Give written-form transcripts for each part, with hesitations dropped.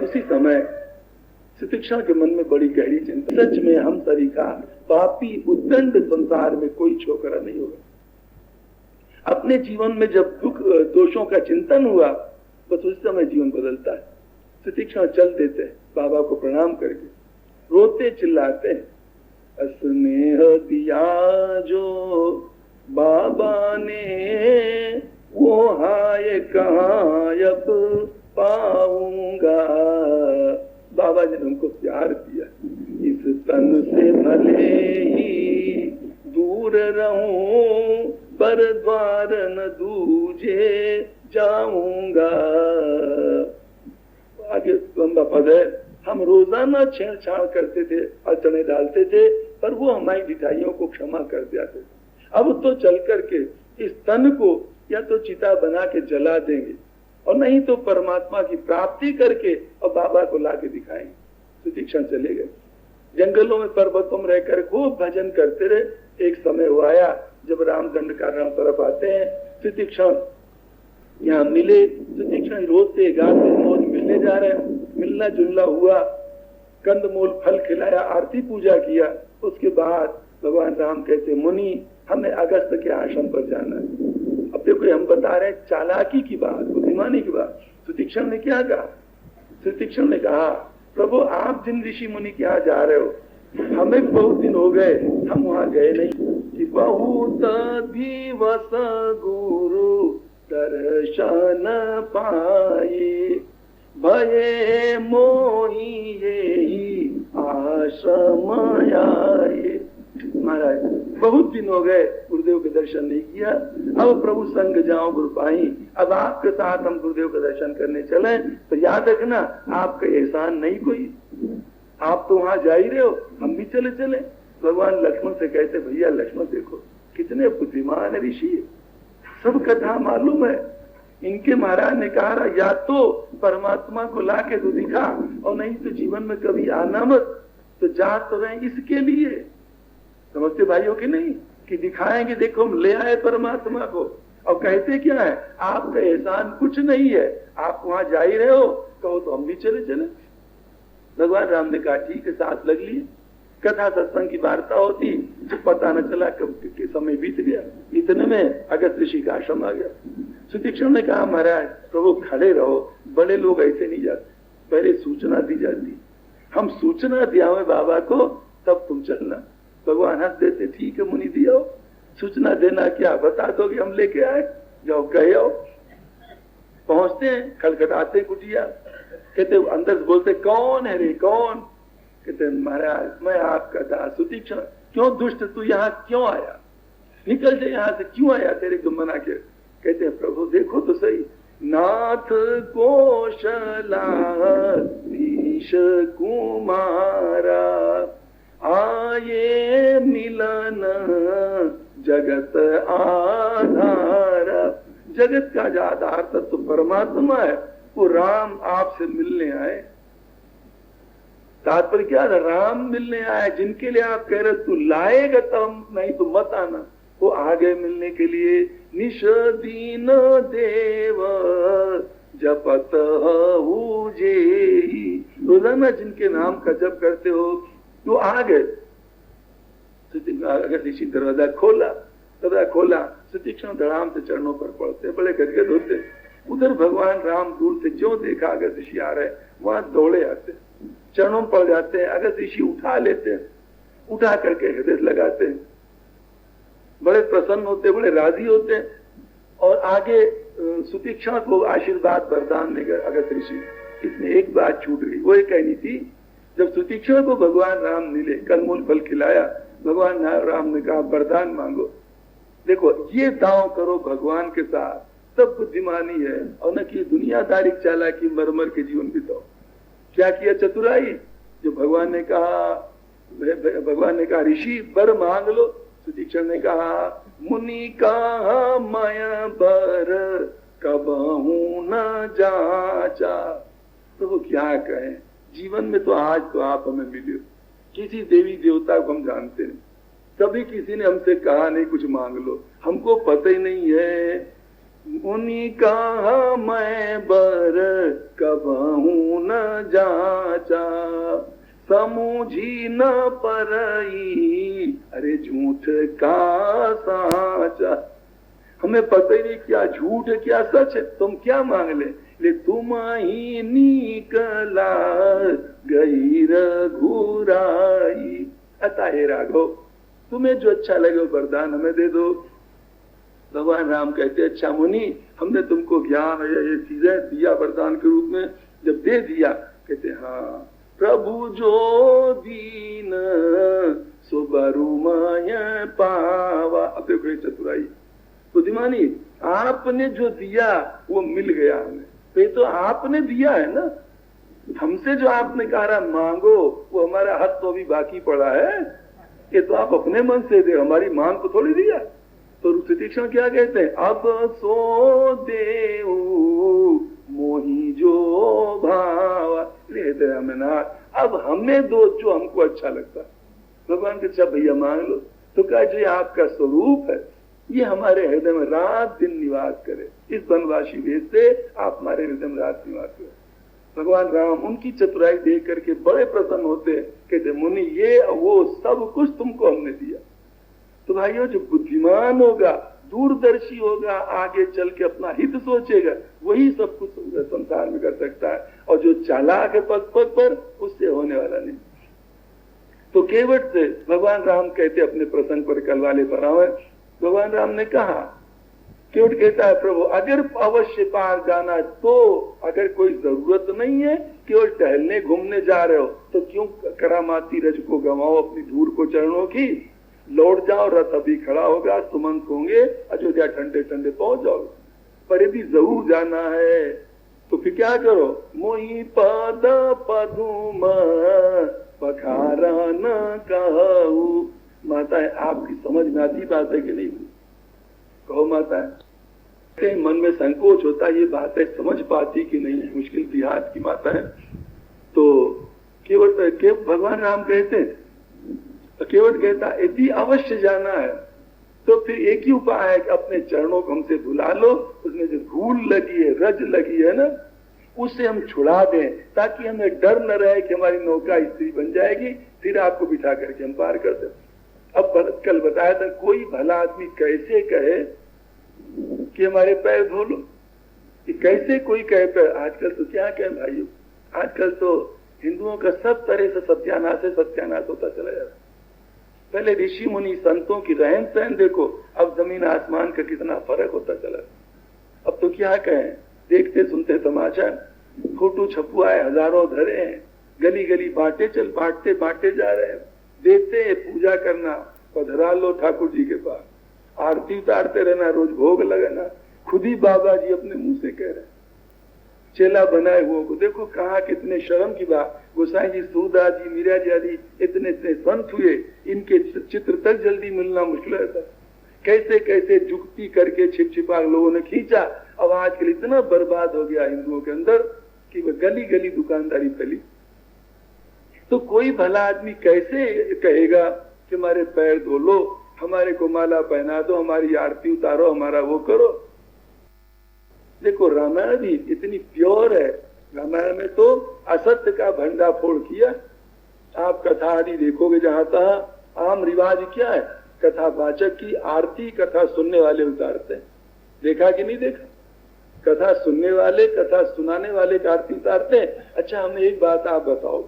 उसी समय सुतीक्ष्ण के मन में बड़ी गहरी चिंता, सच में हम तरीका पापी उद्दंड संसार में कोई छोकरा नहीं होगा। अपने जीवन में जब दुख दोषों का चिंतन हुआ बस उस समय जीवन बदलता है। सुतीक्ष्ण चल देते बाबा को प्रणाम करके, रोते चिल्लाते, स्नेह दिया जो बाबा ने वो हाय कहाँ अब पाऊंगा। बाबा ने हमको प्यार दिया, इस तन से भले ही दूर रहूं पर द्वार न दूजे जाऊंगा। आगे लंबा पद है, हम रोजाना छेड़छाड़ करते थे, अड़चने डालते थे, पर वो हमारी ढिठाइयों को क्षमा कर जाते थे। अब तो चल करके इस तन को या तो चिता बना के जला देंगे और नहीं तो परमात्मा की प्राप्ति करके और बाबा को लाके दिखाएंगे। सुतीक्ष्ण चले गए, जंगलों में पर्वतों में रहकर खूब भजन करते रहे। एक समय वो आया जब रामदंड कारण तरफ आते हैं, सुतीक्ष्ण यहाँ मिले। सुतीक्ष्ण रोते गाते मौज मिलने जा रहे हैं, मिलना जुलना हुआ, कंदमूल फल खिलाया, आरती पूजा किया। उसके बाद भगवान राम कहते, मुनि हमें अगस्त के आश्रम पर जाना है। अब देखो हम बता रहे हैं चालाकी की बात, बुद्धिमानी की बात। सुतीक्ष्ण ने क्या कहा? सुतीक्ष्ण ने कहा, प्रभु आप जिन ऋषि मुनि के यहाँ जा रहे हो, हमें बहुत दिन हो गए, हम वहां गए नहीं। कि बहुत दिवस गुरु दर्शन पाए, भये मोही यही आश्रम आए। महाराज बहुत दिन हो गए गुरुदेव के दर्शन नहीं किया, अब प्रभु संग जाओ गुरु पाई। अब आपके साथ हम गुरुदेव का दर्शन करने चले तो याद रखना आपका एहसान नहीं कोई, आप तो वहां जा ही रहे हो, हम भी चले चले। भगवान लक्ष्मण से कहते, भैया लक्ष्मण देखो कितने बुद्धिमान ऋषि, सब कथा मालूम है। इनके महाराज ने कहा या तो परमात्मा को ला के तो दिखा और नहीं तो जीवन में कभी आना मत, तो जा तो रहे इसके लिए। समझते भाइयों की नहीं कि दिखाएंगे देखो हम ले आए परमात्मा को, और कहते क्या है आपका एहसान कुछ नहीं है, आप वहां जा ही रहे हो, कहो तो हम भी चले चले। भगवान राम ने कहा ठीक है, साथ लग लिए। कथा सत्संग की वार्ता होती तो पता न चला कब के समय बीत गया। इतने में अगस्त ऋषि का आश्रम आ गया। सुतीक्ष्ण ने कहा महाराज प्रभु खड़े रहो, बड़े लोग ऐसे नहीं जाते, पहले सूचना दी जाती, हम सूचना दिया हुए बाबा को तब तुम चलना। भगवान हंस देते, ठीक है मुनि दिया, सूचना देना क्या, बता दो कि हम लेके आए, जाओ गए आओ। पहुंचते हैं, खटखटाते कुटिया, कहते अंदर से बोलते कौन है रे कौन? कहते महाराज मैं आपका दास सुतीक्ष्ण। क्यों दुष्ट तू यहाँ क्यों आया, निकल जाए यहाँ से, क्यों आया तेरे को मना के? कहते हैं प्रभु देखो तो सही, नाथ कौशलाधीश कुमारा आये मिलन जगत आधार। जगत का जो आधार तत्व परमात्मा है वो राम आपसे मिलने आए। तात्पर्य क्या है, राम मिलने आए, जिनके लिए आप कह रहे तू लाएगा तब, नहीं तो मत आना, वो आ गए मिलने के लिए। निश दीन देव जपत जे, रोजाना जिनके नाम का जप करते हो तो आ गए। अगर ऋषि दरवाजा खोला, सुतीक्ष्ण धड़ाम से चरणों पर पड़ते, बड़े गदगद होते। उधर भगवान राम दूर से जो देखा अगर ऋषि आ रहे वहां दौड़े आते, चरणों में पड़ जाते हैं। अगर ऋषि उठा लेते हैं, उठा करके हृदय लगाते हैं, बड़े प्रसन्न होते, बड़े राजी होते हैं। और आगे सुतीक्ष्ण को आशीर्वाद वरदान देकर अगर ऋषि, इसमें एक बात छूट गई, वो ये कहनी थी, जब सुतीक्ष्ण को भगवान राम मिले, कंदमूल फल खिलाया, भगवान राम ने कहा वरदान मांगो। देखो ये दांव करो भगवान के साथ, सब बुद्धिमानी है, और न कि दुनियादारी चालाकी मरमर के जीवन बिताओ। क्या किया चतुराई, जो भगवान ने कहा ऋषि वर मांग लो। सुतीक्ष्ण ने कहा मुनि कहा मैं बर कबहू न जाचा। तो वो क्या कहें, जीवन में तो आज तो आप हमें मिले, किसी देवी देवता को हम जानते नहीं, कभी किसी ने हमसे कहा नहीं कुछ मांग लो, हमको पता ही नहीं है। मुनि कहा मैं बर कबहू न जाचा, समूझी न परई, अरे झूठ का साचा। हमें पता ही नहीं क्या झूठ है क्या सच है, तुम क्या मांग ले तुम ही निकला गई रघुराई। अतः हे राघव, तुम्हें जो अच्छा लगे वो वरदान हमें दे दो। भगवान राम कहते अच्छा मुनि, हमने तुमको ज्ञान ये चीजें दिया वरदान के रूप में, जब दे दिया कहते हाँ, प्रभु जो दीन सो बरुमाय पावा। अब देखो चतुराई बुद्धिमानी, आपने जो दिया वो मिल गया हमें, तो ये तो आपने दिया है ना, हमसे जो आपने कहा मांगो वो हमारा हाथ तो अभी बाकी पड़ा है, ये तो आप अपने मन से दे, हमारी मांग को थोड़ी दिया। तो तीक्ष्ण क्या कहते हैं, अब सो देऊ मोही जो भावा, हमें ना अब हमें दो जो हमको अच्छा लगता। भगवान के अच्छा भैया मांग लो, तो कहा जो आपका स्वरूप है ये हमारे हृदय में रात दिन निवास करे, इस वनवासी वेश से आप हमारे हृदय में रात निवास करे। भगवान राम उनकी चतुराई देख करके बड़े प्रसन्न होते, कहते मुनि ये वो सब कुछ तुमको हमने दिया। तो भाइयों जो बुद्धिमान होगा, दूरदर्शी होगा, आगे चल के अपना हित सोचेगा, वही सब कुछ संसार में कर सकता है, और जो चालाक है पग पग पर, उससे होने वाला नहीं। तो केवट से भगवान राम कहते अपने प्रसंग पर कलवाले पर आवे। भगवान राम ने कहा, केवट कहता है प्रभु अगर अवश्य पार जाना तो, अगर कोई जरूरत नहीं है, केवल टहलने घूमने जा रहे हो तो क्यों करामाती रज को गंवाओ अपनी धूल को चरणों की, लौट जाओ, रथ अभी खड़ा होगा, सुमंत होंगे, अयोध्या ठंडे ठंडे पहुंच जाओगे। पर यदि जरूर जाना है तो फिर क्या करो, मोही पद पदुम पखारा न कहू। माता है आपकी समझ में आती बात है कि नहीं, कहो माता है, मन में संकोच होता है ये बात है समझ पाती कि नहीं, मुश्किल देहात की माता है। तो केवल भगवान राम कहते हैं, केवट कहता यदि अवश्य जाना है तो फिर एक ही उपाय है कि अपने चरणों को हमसे धुला लो, उसमें जो धूल लगी है, रज लगी है ना, उससे हम छुड़ा दें, ताकि हमें डर न रहे कि हमारी नौका स्त्री बन जाएगी, फिर आपको बिठा करके हम पार कर दें। अब कल बताया था, कोई भला आदमी कैसे कहे कि हमारे पैर धो लो, कि कैसे कोई कहे पैर। आजकल तो क्या कहे भाइयों, आजकल तो हिंदुओं का सब तरह से सत्यानाश होता चला जा रहा है। पहले ऋषि मुनि संतों की रहन सहन देखो, अब जमीन आसमान का कितना फर्क होता चला। अब तो क्या कहें, देखते सुनते तमाशा, फोटो छपुआए हजारों धरे हैं, गली गली बांटते जा रहे हैं, देते हैं पूजा करना, पधरा लो ठाकुर जी के पास, आरती उतारते रहना, रोज भोग लगाना। खुद ही बाबा जी अपने मुंह से कह रहे हैं, चेला बनाए हुए को देखो कहाँ कितने शर्म की बात। गोसाई जी, सूरदास जी, मीरा जी आदि इतने संत हुए, इनके चित्र तक जल्दी मिलना मुश्किल रहता। कैसे कैसे जुक्ति करके छिपा लोगों ने खींचा। अब आजकल इतना बर्बाद हो गया हिंदुओं के अंदर कि वह गली गली दुकानदारी फैली। तो कोई भला आदमी कैसे कहेगा कि हमारे पैर धो लो, हमारे को माला पहना दो, हमारी आरती उतारो, हमारा वो करो। देखो रामायण भी इतनी प्योर है, रामायण में तो असत्य का भंडाफोड़ किया। आप कथा आदि देखोगे जहां तहां आम रिवाज क्या है, कथा वाचक की आरती कथा सुनने वाले उतारते हैं। देखा कि नहीं देखा, कथा सुनने वाले कथा सुनाने वाले का आरती उतारते हैं। अच्छा हमें एक बात आप बताओ,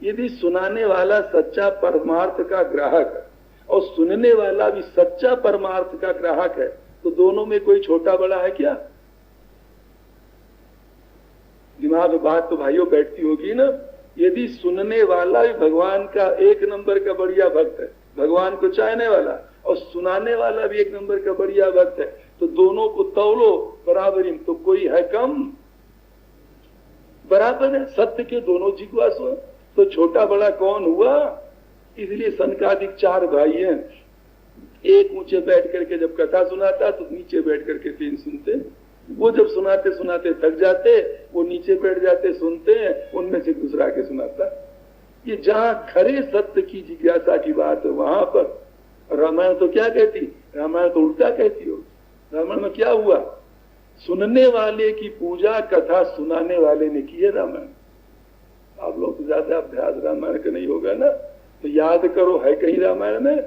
यदि सुनाने वाला सच्चा परमार्थ का ग्राहक है और सुनने वाला भी सच्चा परमार्थ का ग्राहक है, तो दोनों में कोई छोटा बड़ा है क्या? दिमाग में बात तो भाइयों बैठती होगी ना। यदि सुनने वाला भी भगवान का एक नंबर का बढ़िया भक्त है, भगवान को चाहने वाला, और सुनाने वाला भी एक नंबर का बढ़िया भक्त है, तो दोनों को तौलो बराबरी, तो कोई है कम? बराबर है, सत्य के दोनों जिज्ञासु है, तो छोटा बड़ा कौन हुआ? इसलिए सनकादिक 4 भाई हैं। एक ऊंचे बैठ करके जब कथा सुनाता तो नीचे बैठ करके 3 सुनते। वो जब सुनाते सुनाते थक जाते, वो नीचे बैठ जाते सुनते हैं, उनमें से दूसरा के सुनाता। ये जहां खरे सत्य की जिज्ञासा की बात है वहां पर रामायण तो क्या कहती, रामायण तो उल्टा कहती हो। रामायण में क्या हुआ, सुनने वाले की पूजा कथा सुनाने वाले ने की है रामायण। आप लोग तो ज्यादा अभ्यास रामायण का नहीं होगा ना, तो याद करो, है कहीं रामायण में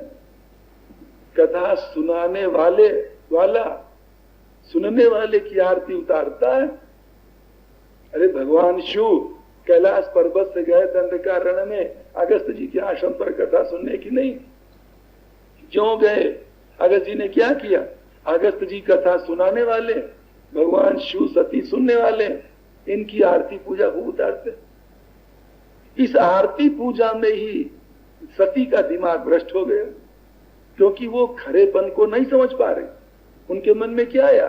कथा सुनाने वाला सुनने वाले की आरती उतारता है? अरे भगवान शिव कैलाश पर्वत से गए दंडकारण्य में अगस्त जी के आश्रम पर कथा सुनने की नहीं, क्यों गए? अगस्त जी ने क्या किया? अगस्त जी कथा सुनाने वाले, भगवान शिव सती सुनने वाले, इनकी आरती पूजा को उतारते। इस आरती पूजा में ही सती का दिमाग भ्रष्ट हो गया, क्योंकि वो खरेपन को नहीं समझ पा रहे। उनके मन में क्या आया,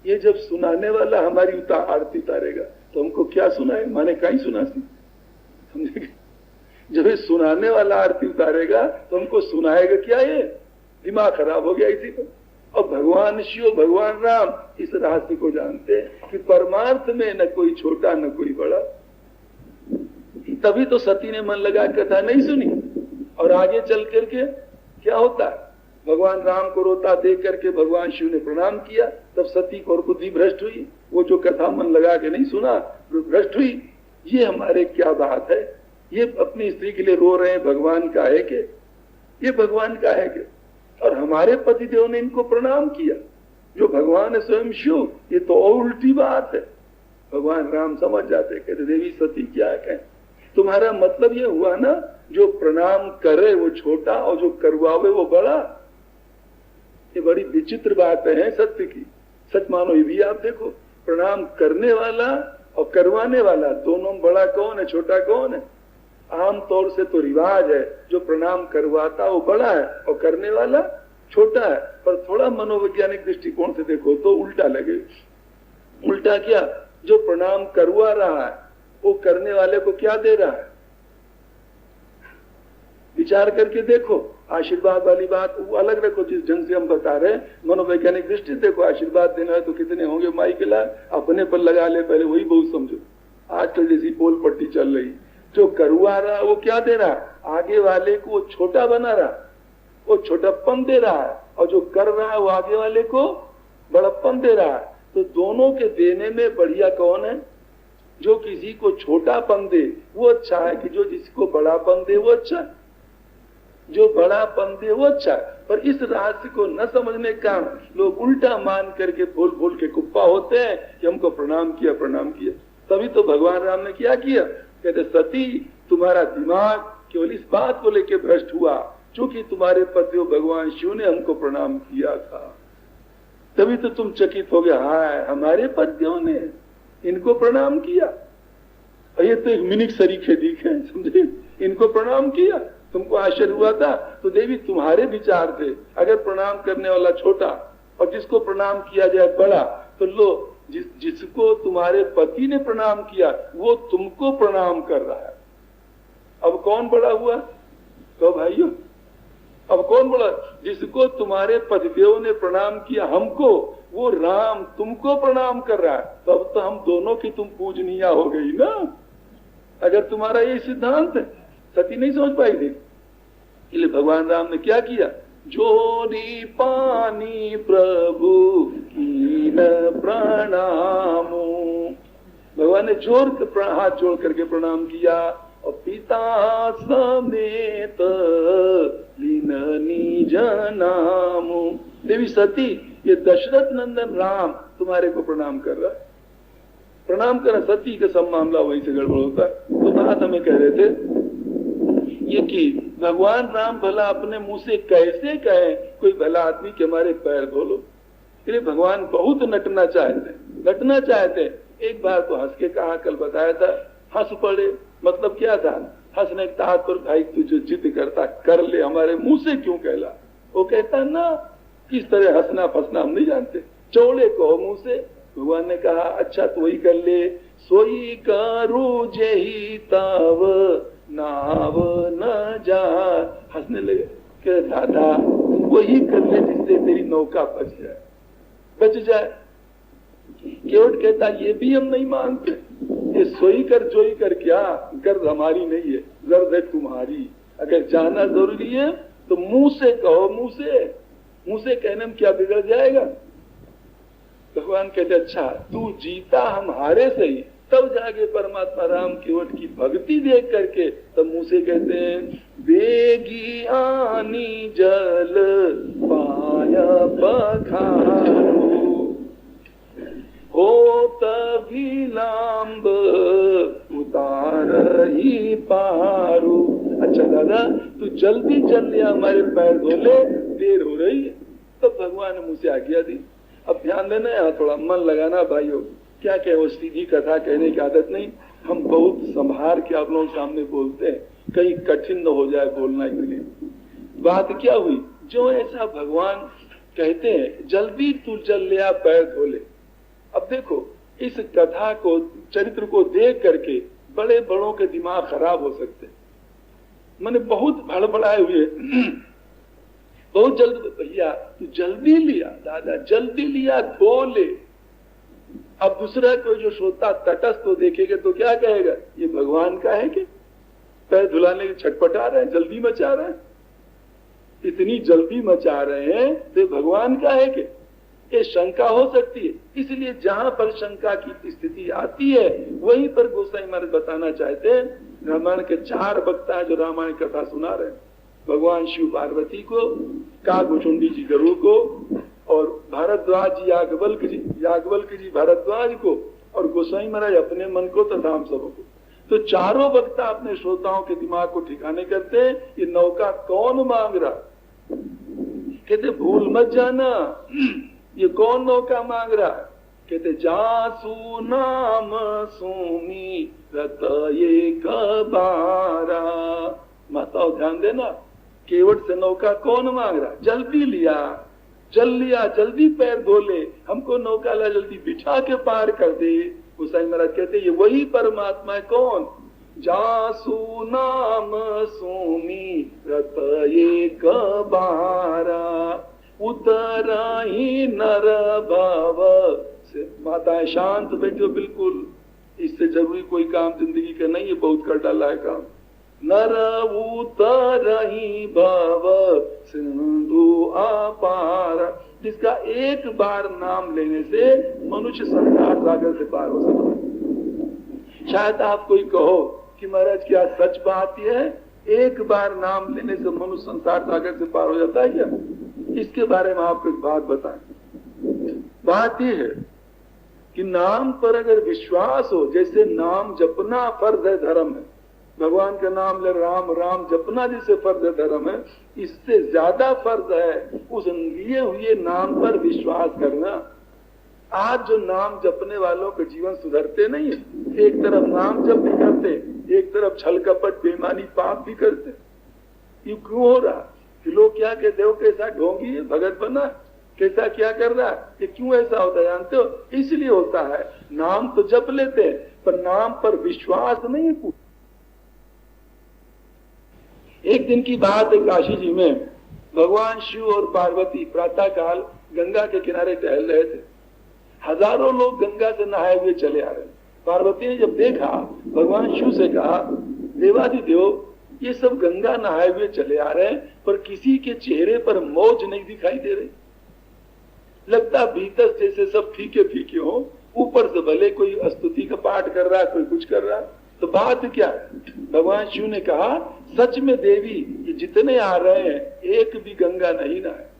ये जब सुनाने वाला हमारी आरती उतारेगा तो हमको क्या सुनाए, माने कहीं सुना सी, समझे? जब ये सुनाने वाला आरती उतारेगा तो हमको सुनाएगा क्या? ये दिमाग खराब हो गया इसी पर। और भगवान शिव भगवान राम इस रहस्य को जानते हैं कि परमार्थ में न कोई छोटा न कोई बड़ा। तभी तो सती ने मन लगा कथा नहीं सुनी, और आगे चल करके क्या होता है, भगवान राम को रोता देख करके भगवान शिव ने प्रणाम किया, तब सती को और बुद्धि भ्रष्ट हुई, वो जो कथा मन लगा के नहीं सुना भ्रष्ट हुई। ये हमारे क्या बात है, ये अपनी स्त्री के लिए रो रहे हैं, भगवान का है के? ये भगवान का है के? और हमारे पतिदेव ने इनको प्रणाम किया, जो भगवान है स्वयं शिव, ये तो और उल्टी बात है। भगवान राम समझ जाते, कहते देवी सती क्या कहें, तुम्हारा मतलब ये हुआ ना, जो प्रणाम करे वो छोटा और जो करवावे वो बड़ा। ये बड़ी विचित्र बात है सत्य की, सच मानो। ये भी आप देखो, प्रणाम करने वाला और करवाने वाला दोनों में बड़ा कौन है, छोटा कौन है? आम तौर से तो रिवाज है, जो प्रणाम करवाता वो बड़ा है और करने वाला छोटा है, पर थोड़ा मनोवैज्ञानिक दृष्टिकोण से देखो तो उल्टा लगे। उल्टा क्या, जो प्रणाम करवा रहा है वो करने वाले को क्या दे रहा है? विचार करके देखो। आशीर्वाद वाली बात वो अलग रखो, जिस ढंग से हम बता रहे हैं मनोवैज्ञानिक दृष्टि से देखो। आशीर्वाद देना है तो कितने होंगे माई के लाल, अपने पर लगा ले पहले, वही बहुत समझो। आजकल जैसी पोल पट्टी चल रही, जो करवा रहा वो क्या दे रहा है? आगे वाले को वो छोटा बना रहा, वो छोटापन दे रहा है, और जो कर रहा है वो आगे वाले को बड़प्पन दे रहा है। तो दोनों के देने में बढ़िया कौन है? जो किसी को छोटापन दे वो अच्छा है, कि जो जिसको बड़ापन दे वो अच्छा है? जो बड़ापन दे वो अच्छा है। पर इस रहस्य को न समझने का लोग उल्टा मान करके बोल बोल के कुप्पा होते हैं कि हमको प्रणाम किया प्रणाम किया। तभी तो भगवान राम ने क्या किया, कहते सती तुम्हारा दिमाग केवल इस बात को लेकर भ्रष्ट हुआ, चूंकि तुम्हारे पति भगवान शिव ने हमको प्रणाम किया था, तभी तो तुम चकित हो गए, हाय हमारे पतियों ने इनको प्रणाम किया। और ये तो एक मिनिक सरीखे दिखे, समझे, इनको प्रणाम किया, तुमको आश्चर्य हुआ था। तो देवी तुम्हारे विचार थे, अगर प्रणाम करने वाला छोटा और जिसको प्रणाम किया जाए बड़ा, तो लो जिसको तुम्हारे पति ने प्रणाम किया वो तुमको प्रणाम कर रहा है। अब कौन बड़ा हुआ? तो भाइयों, अब कौन बड़ा? जिसको तुम्हारे पतिदेव ने प्रणाम किया हमको, वो राम तुमको प्रणाम कर रहा है। तो अब तो हम दोनों की तुम पूजनीय हो गई ना। अगर तुम्हारा ये सिद्धांत है, सती नहीं समझ पाई थी, इसलिए भगवान राम ने क्या किया, जोरी पानी प्रभु की न प्रणामो। भगवान ने जोर हाथ जोड़ करके प्रणाम किया, और पिता समेत लीननी जनामो। देवी सती, ये दशरथ नंदन राम तुम्हारे को प्रणाम कर रहा है। प्रणाम करना सती का सब मामला वही से गड़बड़ होता है। तो बात हमें कह रहे थे ये कि भगवान राम भला अपने मुंह से कैसे कहे कोई भला आदमी के हमारे पैर धो लो। इसलिए भगवान बहुत नटना चाहते। एक बार तो हंस के कहा, कल बताया था, हंस पड़े, मतलब क्या था, हंसने के ताहत पर भाई तू जो जिद करता कर ले, हमारे मुंह से क्यों कहला। वो कहता ना किस तरह हंसना फंसना हम नहीं जानते, चौड़े कहो मुंह से। भगवान ने कहा अच्छा तो वही कर ले, सोई करू जेही ताव नाव न जा। हंसने लगे, कह दादा वही कर ले जिससे तेरी नौका बच जाए। केवट कहता ये भी हम नहीं मानते, ये सोई कर जोई कर क्या, गर्द हमारी नहीं है, गर्द है तुम्हारी। अगर जाना जरूरी है तो मुंह से कहो, मुंह से कहने में क्या बिगड़ जाएगा। भगवान कहते अच्छा तू जीता हम हारे सही, तब जाके परमात्मा राम केवट की भक्ति देख करके तब मुंह से कहते हैं बेगी आनी जल पाया पखारो हो तभी लांब उतार ही पारो। अच्छा दादा तू जल्दी जल्दी हमारे पैर धो ले, देर हो रही है। तब भगवान ने मुझ से आज्ञा दी। अब ध्यान देना यहाँ थोड़ा मन लगाना भाइयों, क्या क्या वो सीधी कथा कहने की आदत नहीं, हम बहुत संभाल के आप लोगों के सामने बोलते हैं, कहीं कठिन न हो जाए बोलना के लिए। बात क्या हुई, जो ऐसा भगवान कहते हैं जल्दी तू जल लिया पैर धो ले। अब देखो इस कथा को चरित्र को देख करके बड़े बड़ों के दिमाग खराब हो सकते, मैंने बहुत भड़बड़ाए हुए बहुत जल्द, भैया तू जल्दी लिया दादा जल्दी लिया धो ले। अब दूसरा कोई जो श्रोता तटस्थ को देखेगा तो क्या कहेगा, ये भगवान का है कि पैर धुलाने के छटपटा रहे हैं, जल्दी मचा रहे हैं, इतनी जल्दी मचा रहे हैं तो भगवान का है कि, ये शंका हो सकती है। इसलिए जहां पर शंका की स्थिति आती है वहीं पर गोसाई महाराज बताना चाहते हैं। रामायण के 4 वक्ता जो रामायण कथा सुना रहे हैं, भगवान शिव पार्वती को, कागभुचुंडी जी गरुड़ को, और भारद्वाज जी याज्ञवल्क्य जी भारद्वाज को, और गोसाई महाराज अपने मन को तथा हम सबको। तो चारों वक्ता अपने श्रोताओं के दिमाग को ठिकाने करते हैं, ये नौका कौन मांग रहा, कहते भूल मत जाना ये कौन नौका मांग रहा, कहते जासू नाम सुमी रत ये कबारा। माताओं ध्यान देना, केवट से नौका कौन मांग रहा, जल्दी लिया जल्दी पैर धो ले, हमको नौका ला जल्दी बिठा के पार कर दे। गोसाई महाराज कहते ये वही परमात्मा है, कौन, जासू नाम सुमी रत ये कबारा उतरा ही नर भव से। माताएं शांत बैठो बिल्कुल, इससे जरूरी कोई काम जिंदगी का नहीं है, बहुत कर डाला है काम। नर उतरही भव सिंधु अपार, जिसका एक बार नाम लेने से मनुष्य संसार सागर से पार हो सकता है। शायद आप कोई कहो कि महाराज क्या सच बात यह है, एक बार नाम लेने से मनुष्य संसार सागर से पार हो जाता है क्या? इसके बारे में आपको एक बात बताएं। बात यह है कि नाम पर अगर विश्वास हो, जैसे नाम जपना फर्ज है, धर्म है, भगवान का नाम ले राम राम जपना जिसे फर्ज है, धर्म है, इससे ज्यादा फर्ज है उस लिए हुए नाम पर विश्वास करना। आज जो नाम जपने वालों के जीवन सुधरते नहीं है, एक तरफ नाम जप भी करते, एक तरफ छल कपट बेईमानी पाप भी करते। ये क्यों हो रहा कि लोग क्या कहते हो, कैसा ढोंगी है, भगत बना, कैसा क्या कर रहा है, ये क्यों ऐसा होता है जानते हो? इसलिए होता है नाम तो जप लेते हैं पर नाम पर विश्वास नहीं है। एक दिन की बात है, काशी जी में भगवान शिव और पार्वती प्रातः काल गंगा के किनारे टहल रहे थे। हजारों लोग गंगा से नहाए हुए चले आ रहे। पार्वती ने जब देखा, भगवान शिव से कहा, देवादिदेव ये सब गंगा नहाए हुए चले आ रहे हैं पर किसी के चेहरे पर मौज नहीं दिखाई दे रही, लगता भीतर जैसे सब फीके फीके हो, ऊपर से भले कोई स्तुति का पाठ कर रहा है, कोई कुछ कर रहा है, तो बात क्या है? भगवान शिव ने कहा, सच में देवी ये जितने आ रहे हैं एक भी गंगा नहीं नहाए।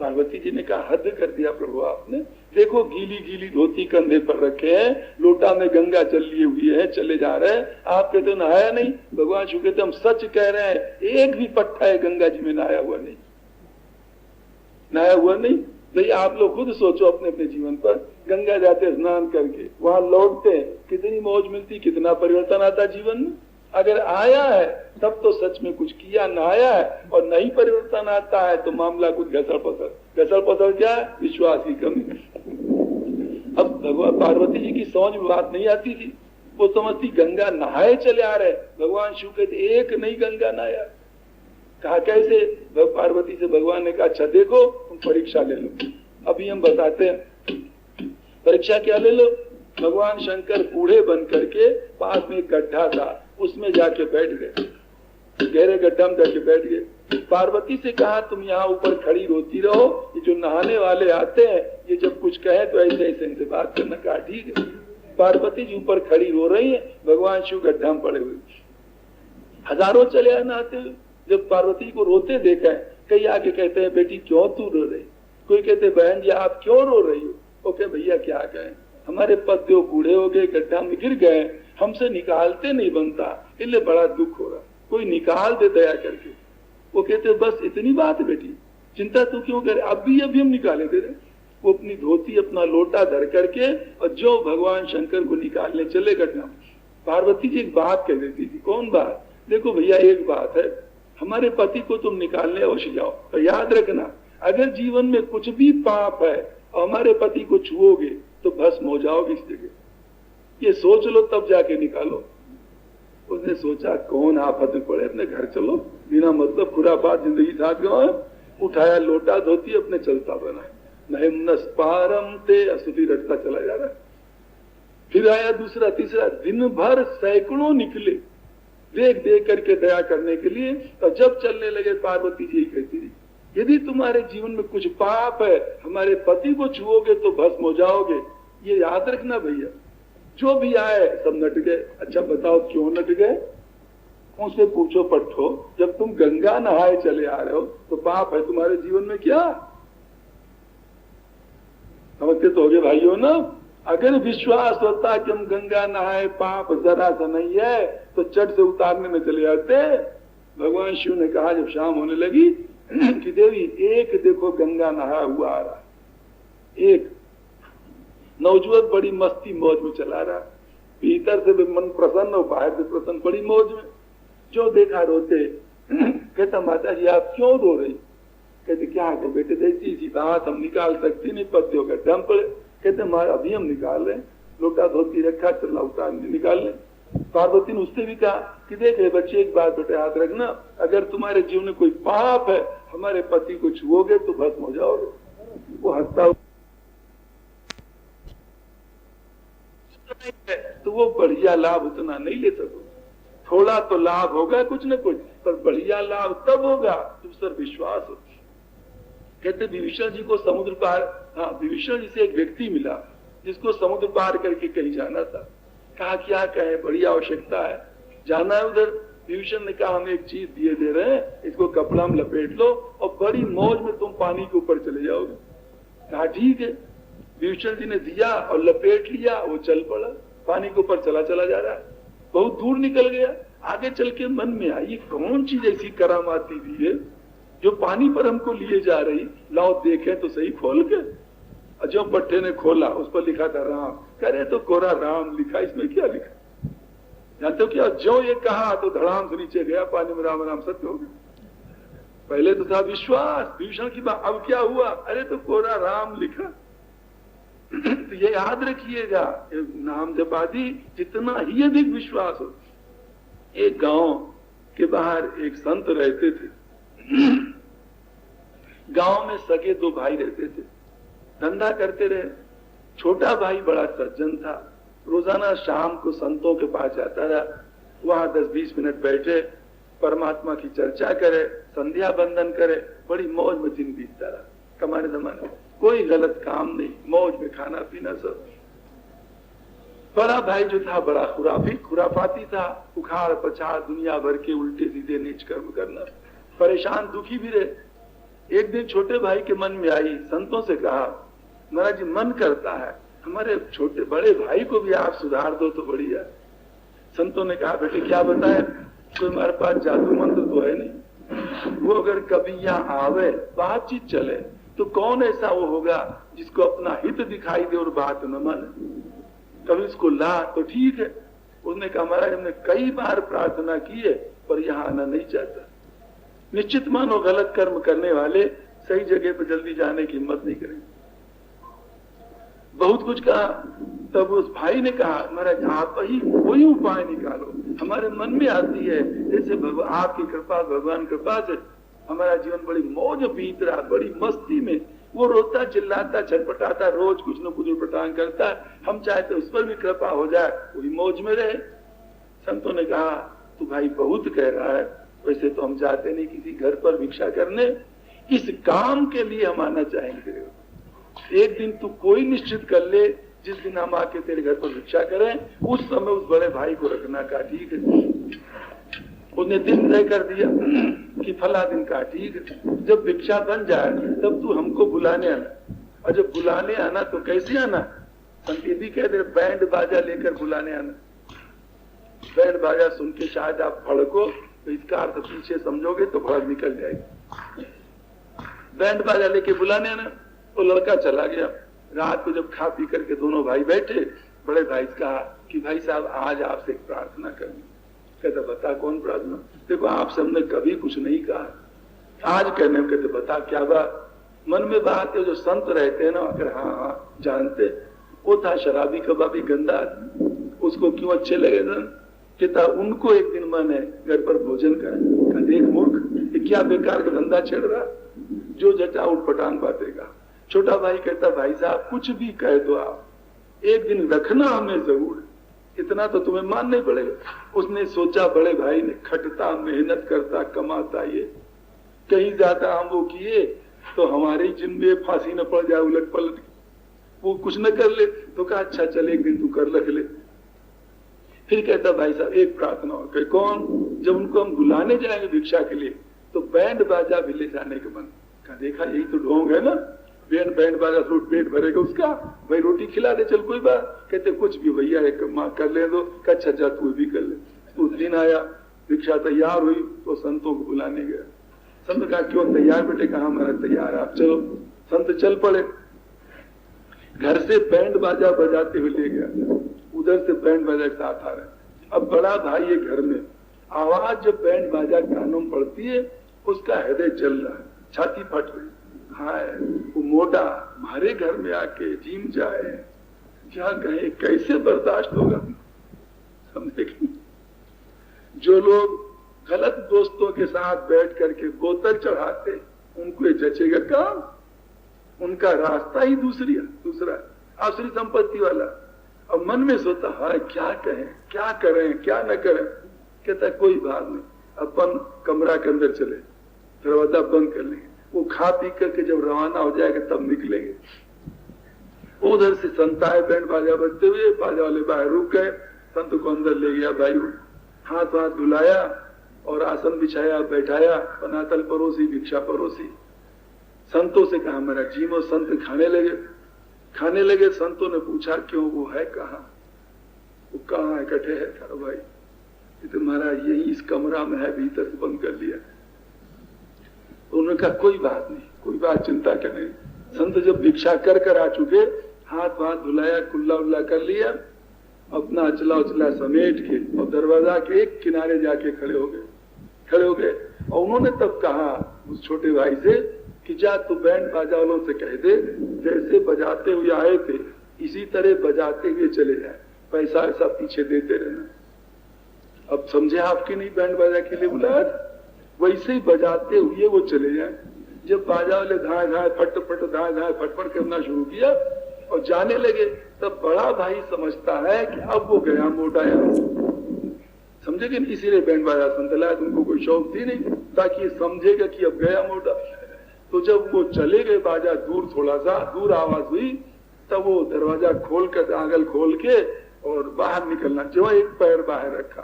पार्वती जी ने कहा, हद कर दिया प्रभु आपने, देखो गीली गीली धोती कंधे पर रखे हैं, लोटा में गंगा चल लिए हुई है, चले जा रहे हैं, आप कहते नहाया नहीं। भगवान शिव कहते हम सच कह रहे हैं, एक भी पट्टा है गंगा जी में नहाया हुआ नहीं, नहाया हुआ नहीं। भाई आप लोग खुद सोचो अपने अपने जीवन पर, गंगा जाते स्नान करके वहां लौटते कितनी मौज मिलती, कितना परिवर्तन आता जीवन में। अगर आया है तब तो सच में कुछ किया, नहाया है और नहीं परिवर्तन आता है तो मामला कुछ घसड़ पसड़ क्या है, विश्वास की कमी। अब भगवान पार्वती जी की समझ में बात नहीं आती थी, वो समझती गंगा नहाए चले आ रहे। भगवान शिव कहते एक नहीं गंगा नहाया। कहा कैसे? पार्वती से भगवान ने कहा, अच्छा देखो तुम परीक्षा ले लो, अभी हम बताते हैं। परीक्षा क्या ले लो? भगवान शंकर बूढ़े बन करके पास में एक गड्ढा था, उसमें जाके बैठ गए, गहरे गड्ढा में जाके बैठ गए। पार्वती से कहा तुम यहाँ ऊपर खड़ी रोती रहो, ये जो नहाने वाले आते हैं ये जब कुछ कहे तो ऐसे ऐसे इनसे बात करना। कहा ठीक है। पार्वती जी ऊपर खड़ी रो रही है, भगवान शिव गड्ढा में पड़े हुए, हजारों चले आए नहाते हुए। जब पार्वती को रोते देखा है, कई आके कहते हैं बेटी क्यों तू रो रही, कोई कहते बहन जी आप क्यों रो रही हो, ओके भैया क्या कहें, हमारे पति बूढ़े हो गए, गड्ढा में गिर गए, हमसे निकालते नहीं बनता, इसलिए बड़ा दुख हो रहा, कोई निकाल दे दया करके। वो कहते बस इतनी बात है बेटी, चिंता तू क्यों करे, अभी हम निकाले दे रहे। वो अपनी धोती अपना लोटा धर करके और जो भगवान शंकर को निकालने चले गड्ढा। पार्वती जी एक बात कह देती थी, कौन बात, देखो भैया एक बात है, हमारे पति को तुम निकालने अवश्य जाओ, तो याद रखना अगर जीवन में कुछ भी पाप है और हमारे पति को छुओगे तो भस्म हो जाओगे इस जगह, ये सोच लो तब जाके निकालो। उसने सोचा कौन आफत में पड़े, अपने घर चलो, बिना मतलब खुरापात जिंदगी साथ गवाए, उठाया लोटा धोती अपने चलता बना, महिमनस पारम ते असुफी रटता चला जा रहा। फिर आया दूसरा तीसरा, दिन भर सैकड़ों निकले देख देख करके दया करने के लिए। और जब चलने लगे पार्वती जी कहती थी यदि तुम्हारे जीवन में कुछ पाप है, हमारे पति को छुओगे तो भस्म हो जाओगे, ये याद रखना भैया। जो भी आए सब नट गए। अच्छा बताओ क्यों नट गए, उनसे पूछो पट्टो, जब तुम गंगा नहाए चले आ रहे हो तो पाप है तुम्हारे जीवन में क्या, समझते तो होगे भाइयों ना। अगर विश्वास होता कि हम गंगा नहाए पाप जरा सा नहीं है तो चट से उतारने में चले जाते। भगवान शिव ने कहा जब शाम होने लगी कि देवी एक देखो गंगा नहाया हुआ आ रहा, एक नौजवान बड़ी मस्ती मौज में चला रहा, भीतर से भी मन प्रसन्न और बाहर से प्रसन्न, बड़ी मौज में। जो देखा रोते, कहता माता जी आप क्यों रो रही, कहते क्या है बेटे देखती सी बात हम निकाल सकती नहीं, पत्तियों का दम पड़े। कहते हमारा अभी हम निकाल रहे, लोटा धोती रखा चला उतार निकाल ले। पार्वती ने उससे भी कहा कि देख रहे बच्चे एक बात बेटे याद रखना, अगर तुम्हारे जीवन में कोई पाप है हमारे पति को छुओगे तो भस्म हो जाओगे। वो हंसता तो वो बढ़िया लाभ उतना नहीं ले सको, थोड़ा तो लाभ होगा कुछ न कुछ, पर बढ़िया लाभ तब होगा तुम सर विश्वास हो। कहते विभीषण जी को समुद्र पार, हाँ विभीषण जी से एक व्यक्ति मिला जिसको समुद्र पार करके कहीं जाना था। कहा क्या कहे बड़ी आवश्यकता है, जाना है उधर। विभीषण ने कहा हम एक चीज दिए दे रहे हैं, इसको कपड़ा में लपेट लो और बड़ी मौज में तुम पानी के ऊपर चले जाओगे। कहा ठीक है। विभीषण जी ने दिया और लपेट लिया, वो चल पड़ा, पानी के ऊपर चला चला जा रहा है, बहुत दूर निकल गया। आगे चल के मन में आई कौन चीज ऐसी करामाती दी है जो पानी पर हमको लिए जा रही, लाओ देखें तो सही खोल के। जो पट्टे ने खोला उस पर लिखा था राम, करे तो कोरा राम लिखा, इसमें क्या लिखा जानते हो क्या, जो ये कहा तो धड़ाम से नीचे गया पानी में, राम राम सत्य हो गया। पहले तो था विश्वास विभीषण की बात, अब क्या हुआ, अरे तो कोरा राम लिखा। तो ये याद रखिएगा, नाम जपादी जितना ही अधिक विश्वास हो। एक गांव के बाहर एक संत रहते थे। गांव में सगे दो भाई रहते थे, धंधा करते रहे। छोटा भाई बड़ा सज्जन था, रोजाना शाम को संतों के पास जाता था, वहां 10-20 मिनट बैठे, परमात्मा की चर्चा करे, संध्या बंदन करे, बड़ी मौज में दिन बीतता रहा। कमाने जमाने में कोई गलत काम नहीं, मौज में खाना पीना सब। बड़ा भाई जो था बड़ा खुराफाती था, उखाड़ पछाड़ दुनिया भर के उल्टे सीधे नीच कर्म करना, परेशान दुखी भी रहे। एक दिन छोटे भाई के मन में आई, संतों से कहा महाराज जी मन करता है हमारे छोटे बड़े भाई को भी आप सुधार दो तो बढ़िया। संतों ने कहा बेटे क्या बताए, कोई हमारे पास जादू मंत्र तो है नहीं, वो अगर कभी यहाँ आवे बातचीत चले तो कौन ऐसा वो होगा जिसको अपना हित दिखाई दे और बात न माने, कभी उसको ला तो ठीक है। उसने कहा महाराज हमने कई बार प्रार्थना की है पर यहाँ आना नहीं चाहता। निश्चित मानो गलत कर्म करने वाले सही जगह पर जल्दी जाने की हिम्मत नहीं करेंगे। बहुत कुछ कहा, तब उस भाई ने कहा महाराज आप ही कोई उपाय निकालो, हमारे मन में आती है जैसे आपकी कृपा भगवान कृपा से हमारा जीवन बड़ी मौज बीत रहा, बड़ी मस्ती में। वो रोता चिल्लाता छटपटाता, रोज कुछ न कुछ उटपटांग करता, हम चाहते उस पर भी कृपा हो जाए, वही मौज में रहे। संतों ने कहा तू भाई बहुत कह रहा है, वैसे तो हम चाहते नहीं किसी घर पर भिक्षा करने, इस काम के लिए हम आना चाहेंगे। एक दिन तू कोई निश्चित कर ले जिस दिन हम आके तेरे घर पर भिक्षा करें उस समय उस बड़े भाई को रखना का, ठीक है। उसने दिन तय कर दिया कि फला दिन का, ठीक है। जब भिक्षा बन जाए तब तू हमको बुलाने आना, और जब बुलाने आना तो कैसे आना, संत ये भी कहते बैंड बाजा लेकर बुलाने आना। बैंड बाजा सुन के शायद आप भड़को तो इसका अर्थ पीछे समझोगे तो भड़क निकल जाएगी। बैंड बाजा लेके बुलाने आना। वो लड़का चला गया। रात को जब खा पी करके दोनों भाई बैठे, बड़े भाई से कहा कि भाई साहब आज आपसे एक प्रार्थना करनी। कहते बता कौन प्रार्थना। देखो आपसे हमने कभी कुछ नहीं कहा, आज कहने में कहते बता क्या बात। मन में बात है, जो संत रहते हैं ना, अगर हाँ हाँ जानते, वो था शराबी कबाबी गंदा, उसको क्यों अच्छे लगे ना। कहता उनको एक दिन मन है घर पर भोजन करें। देख मूर्ख, ये क्या बेकार का धंधा छेड़ रहा, जो जटा उठ पटांग बातेगा। छोटा भाई कहता भाई साहब कुछ भी कह दो आप, एक दिन रखना हमें जरूर, इतना तो तुम्हें मानना पड़ेगा। उसने सोचा बड़े भाई ने खटता मेहनत करता कमाता, ये कहीं जाता हम वो किए तो हमारे जिनमें फांसी न पड़ जाए उलट पलट, वो कुछ न कर ले तो कहा अच्छा चल एक दिन तू कर रख ले। फिर कहता भाई साहब एक प्रार्थना और। कहे कौन। जब उनको हम बुलाने जाएंगे भिक्षा के लिए तो बैंड बाजा भी ले जाने के मन। कहा देखा यही तो ढोंग है ना, बैंड बाजा फ्रूट पेट भरेगा उसका, भाई रोटी खिला दे चल कोई बात। कहते कुछ भी भैया एक माँ कर ले दो। अच्छा जा तू भी कर ले। उस दिन आया भिक्षा तैयार हुई तो संतों को बुलाने गया। संत कहा क्यों तैयार बेटे। कहा हमारा तैयार आप चलो। संत चल पड़े, घर से बैंड बाजा बजाते हुए ले गया, उधर से बैंड बाजा के साथ आ रहे। अब बड़ा भाई है घर में, आवाज जब बैंड बाजा कानों में पड़ती है उसका हृदय जल रहा है, छाती फट रही। हाँ वो मोटा हमारे घर में आके जीम जाए, क्या कहे कैसे बर्दाश्त होगा। समझे। जो लोग गलत दोस्तों के साथ बैठ करके बोतल चढ़ाते उनको ये जचेगा काम, उनका रास्ता ही दूसरा आसुरी संपत्ति वाला। अब मन में सोता है क्या कहें क्या करें क्या न करें। कहता कोई बात नहीं, अपन कमरा के अंदर चले, दरवाजा बंद कर लेंगे, वो खा पी करके जब रवाना हो जाएगा तब निकलेंगे। उधर से संत आए बैंड बाजा बजते हुए, बाजा वाले बाहर रुक गए, संत को अंदर ले गया। भाई हाथ हाथ धुलाया और आसन बिछाया, बैठाया, पनातल परोसी, भिक्षा परोसी। संतों से कहा मेरा जीवो। संत खाने लगे। संतों ने पूछा क्यों, वो है कहाँ। वो कहाँ है, कटे है। था भाई ये तुम्हारा यही इस कमरा में है, भीतर से बंद कर लिया। उन्होंने कहा कोई बात नहीं, कोई बात चिंता करने। संत जब भिक्षा कर आ चुके, हाथ हाथ धुलाया, कुल्ला उल्ला कर लिया, अपना अचला उचला समेट के और दरवाजा के एक किनारे जाके खड़े हो गए। और उन्होंने तब कहा उस छोटे भाई से कि जा तू बैंड बाजा वालों से कह दे जैसे बजाते हुए आए थे इसी तरह बजाते हुए चले जाए, पैसा ऐसा पीछे देते रहना। अब समझे आपके नहीं बैंड बाजा के लिए बुलाया, वैसे ही बजाते हुए वो चले जाए। जब बाजा वाले धाए धाए फट फट करना शुरू किया और जाने लगे, तब बड़ा भाई समझता है कि अब वो गया मोटा है। समझे कि इसीलिए बैंड बाजा संत लाया, तुमको कोई शौक थी नहीं ताकि ये समझेगा कि अब गया मोटा। तो जब वो चले गए, बाजा दूर, थोड़ा सा दूर आवाज हुई, तब वो दरवाजा खोल कर आंगल खोल के और बाहर निकलना, जो एक पैर बाहर रखा।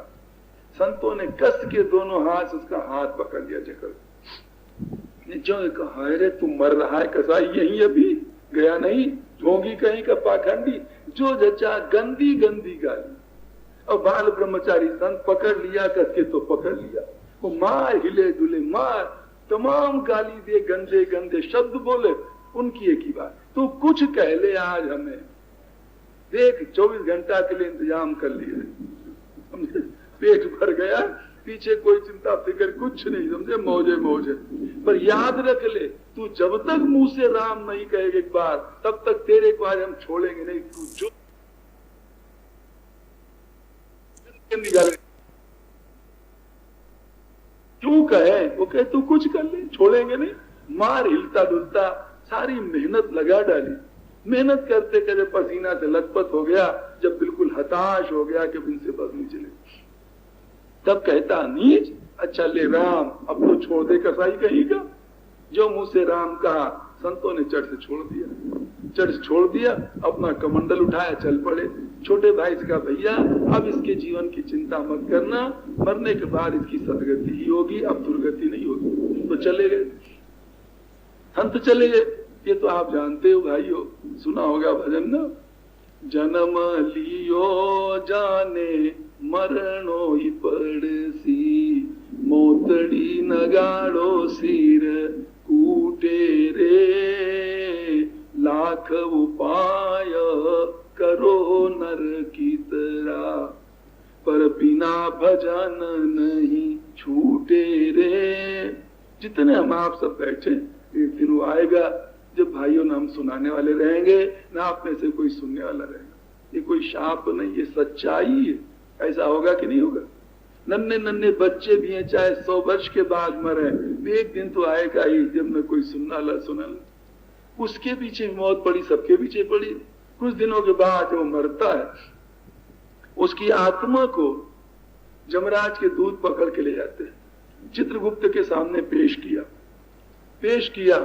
संतों ने कस के दोनों हाथ से उसका हाथ पकड़ लिया, जकड़। जो कहा रे तू मर रहा है कसाई, यही अभी गया नहीं, ढोंगी कहीं का पाखंडी, जो जचा गंदी गंदी गाली। और बाल ब्रह्मचारी संत पकड़ लिया, कस के तो पकड़ लिया, वो मार हिले डुले, मार, तमाम गाली दे, गंदे गंदे शब्द बोले। उनकी एक ही बात, तू कुछ कह ले आज हमें, देख 24 घंटा के लिए इंतजाम कर लिए। पेट भर गया, पीछे कोई चिंता फिक्र कुछ नहीं, समझे, मौजे। पर याद रख ले, तू जब तक मुंह से राम नहीं कहेगा एक बार, तब तक तेरे को आज हम छोड़ेंगे नहीं। तू जो निकाले क्यों कहे, वो कहे तू कुछ कर ले, छोड़ेंगे नहीं। मार हिलता डुलता, सारी मेहनत लगा डाली। मेहनत करते करते पसीना से लथपथ हो गया, जब बिल्कुल हताश हो गया कि इनसे बस नहीं चले, तब कहता नीच, अच्छा ले राम, अब तो छोड़ दे कसाई कहीं का। जो मुंह से राम कहा, संतों ने चट से छोड़ दिया। चर्च छोड़ दिया, अपना कमंडल उठाया, चल पड़े। छोटे भाई से कहा भैया अब इसके जीवन की चिंता मत करना, मरने के बाद इसकी सदगति ही होगी, अब दुर्गति नहीं होगी। तो चले गए, संत चले गए। ये तो आप जानते हो भाइयों, सुना होगा भजन ना, जन्म लियो जाने मरणो ही पड़सी, मोतड़ी नगाड़ो सिर कूटे रे, लाख उपाय करो नर की तरह, पर बिना भजन नहीं छूटे रे। जितने हम आप सब बैठे, एक दिन वो आएगा जब भाइयों ना हम सुनाने वाले रहेंगे, ना आप में से कोई सुनने वाला रहेगा। ये कोई शाप नहीं, ये सच्चाई है। ऐसा होगा कि नहीं होगा? नन्हे नन्हे बच्चे भी हैं, चाहे 100 वर्ष के बाद मरे, एक दिन तो आएगा ही जब न कोई सुनना ला सुना ला। उसके पीछे मौत पड़ी, सबके पीछे पड़ी। कुछ दिनों के बाद वो मरता है, उसकी आत्मा को जमराज के दूत पकड़ के ले जाते हैं, चित्रगुप्त के सामने पेश किया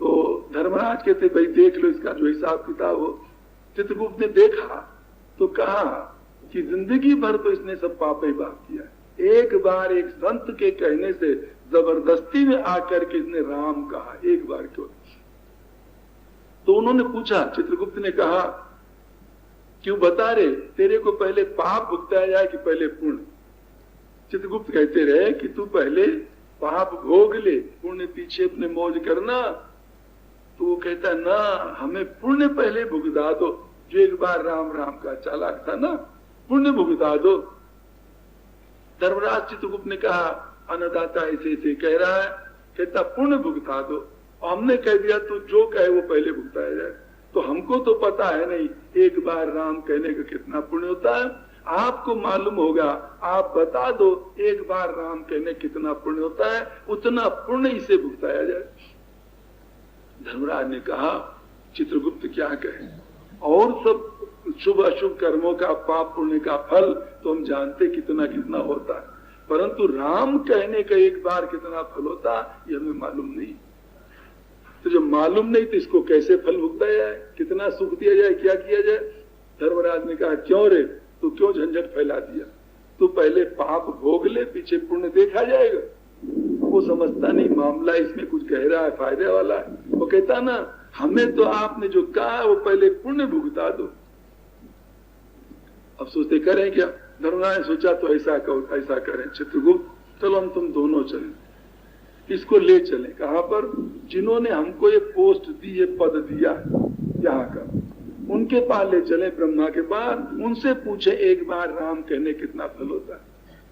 तो धर्मराज कहते भाई देख लो इसका जो हिसाब किताब हो। चित्रगुप्त ने देखा तो कहा कि जिंदगी भर तो इसने सब पाप ही पाप किया, एक बार एक संत के कहने से जबरदस्ती में आकर के इसने राम कहा, एक बार क्यों? तो उन्होंने पूछा, चित्रगुप्त ने कहा क्यों बता रे, तेरे को पहले पाप भुगताया जाए कि पहले पुण्य? चित्रगुप्त कहते रहे कि तू पहले पाप भोग ले, पुण्य पीछे अपने मौज करना। तो वो कहता ना, हमें पुण्य पहले भुगता दो, जो एक बार राम राम का चालाक था ना, पुण्य भुगता दो। धर्मराज चित्रगुप्त ने कहा अन्नदाता ऐसे ऐसे कह रहा है, कहता पुण्य भुगता दो। और हमने कह दिया तो जो कहे वो पहले भुगताया जाए। तो हमको तो पता है नहीं एक बार राम कहने का कितना पुण्य होता है, आपको मालूम होगा, आप बता दो एक बार राम कहने कितना पुण्य होता है, उतना पुण्य इसे भुगताया जाए। धर्मराज ने कहा चित्रगुप्त क्या कहे, और सब शुभ अशुभ कर्मों का पाप पुण्य का फल तो हम जानते कितना कितना होता है, परंतु राम कहने का एक बार कितना फल होता ये हमें मालूम नहीं। तो जब मालूम नहीं तो इसको कैसे फल भुगताया जाए, कितना सुख दिया जाए, क्या किया जाए? धर्मराज ने कहा क्यों रे, तू क्यों झंझट फैला दिया, तू पहले पाप भोग ले, पीछे पुण्य देखा जाएगा। वो समझता नहीं मामला इसमें कुछ गहरा है, फायदे वाला है। वो कहता ना हमें तो आपने जो कहा वो पहले पुण्य भुगता दो। अब सोचते करें क्या? धर्मराज ने सोचा तो ऐसा करो, ऐसा करें चित्रगुप्त, चलो हम तुम दोनों चलें, इसको ले चले। कहां पर? जिन्होंने हमको ये पोस्ट दी, ये पद दिया यहाँ का, उनके पास ले चले, ब्रह्मा के पास, उनसे पूछे एक बार राम कहने कितना फल होता है।